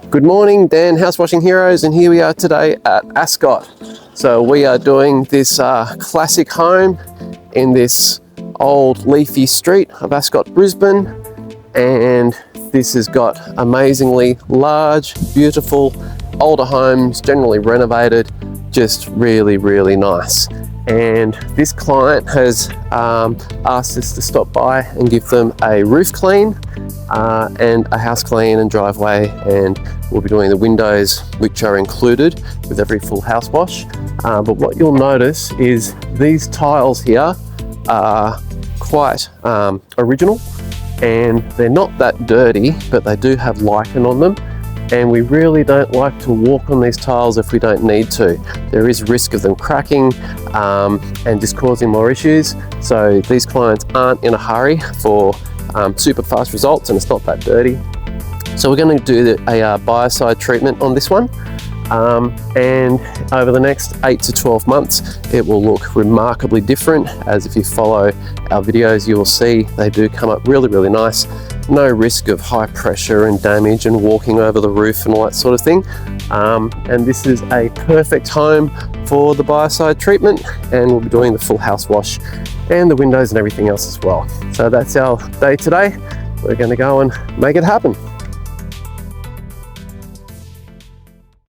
Good morning, Dan, House Washing Heroes, and here we are today at Ascot. So we are doing this classic home in this old leafy street of Ascot Brisbane, and this has got amazingly large, beautiful, older homes, generally renovated, just really nice. And this client has asked us to stop by and give them a roof clean and a house clean and driveway, and we'll be doing the windows, which are included with every full house wash. But what you'll notice is these tiles here are quite original, and they're not that dirty, but they do have lichen on them. And we really don't like to walk on these tiles if we don't need to. There is risk of them cracking and just causing more issues. So these clients aren't in a hurry for super fast results, and it's not that dirty. So we're going to do a biocide treatment on this one. And over the next 8 to 12 months, it will look remarkably different. As if you follow our videos, you will see they do come up really nice. No risk of high pressure and damage and walking over the roof and all that sort of thing. And this is a perfect home for the biocide treatment, and we'll be doing the full house wash and the windows and everything else as well. So that's our day today. We're going to go and make it happen.